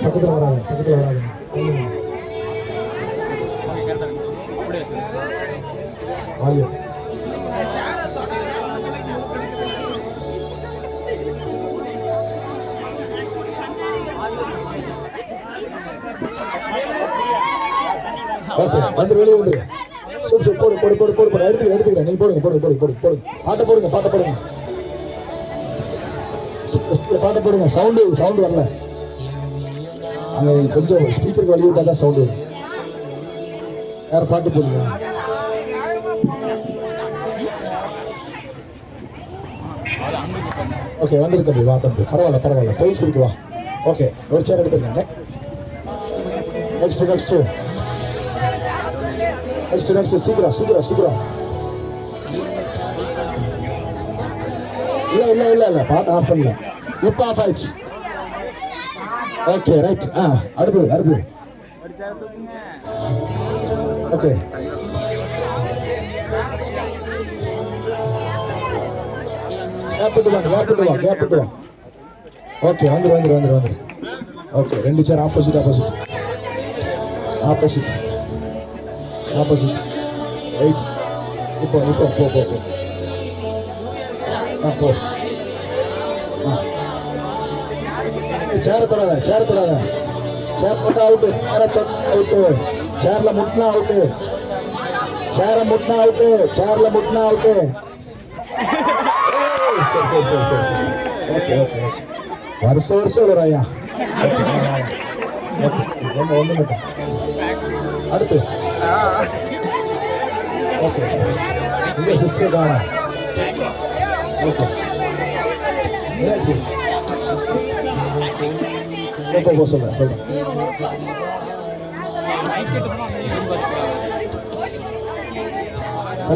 பக்கத்துல வராது வால்யூம். வந்து வெளியே வந்துரு. போடு போடு போடு போடு போடு எடுத்துக்கிறேன். நீ போடுங்க போடுங்க போடுங்க போடுங்க போடுங்க பாட்டை போடுங்க பாட்டை போடுங்க பாட்டை போடுங்க. சவுண்டு வரல. அங்கே கொஞ்சம் ஸ்பீக்கருக்கு வழி விட்டா தான் சவுண்டு வரும். யார் பாட்டு போடுங்க? ஓகே வந்துரு தம்பி, வா தம்பி. பரவாயில்ல பைஸ் இருக்கு, வா. ஓகே ஒரு சேர் எடுத்துருங்க. நெக்ஸ்ட் சீக்கிரம். இல்ல பாட்டு ஆஃப் பண்ணல. இப்ப ஆஃப் ஆயிடுச்சு. Okay right. அடுத்து ஓகே. கேப் விட்டு வா. ஓகே வந்துரு. ஓகே 2 சேர் ஆப்போசிட் ரைட். இப்போ போ. சேர தொடாத. சேர் போட்டா அவுட்டு. சேர்ல முட்டினா அவுட்டு. சேர்ல முட்டினா அவுட்டு. சரி. ஓகே வருஷம் வராயா? ஒண்ணு மட்டும். அடுத்து ஓகே. இங்க சிஸ்டர் காணா. ஓகே என்னாச்சு? போ சொல்றேன்.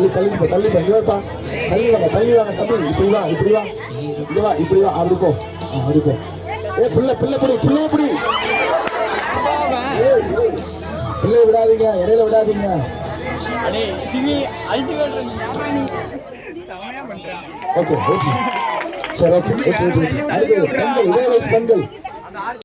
தள்ளி இவர்ப்பா. தள்ளி வாங்க தம்பி. இப்படி வா. அப்படி போ. பிள்ளை பிடி. பிள்ளைய விடாதீங்க, இடையில விடாதீங்க. ஓகே சரி. ஓகே அடுத்து பெண்கள், இதே வயசு பெண்கள்.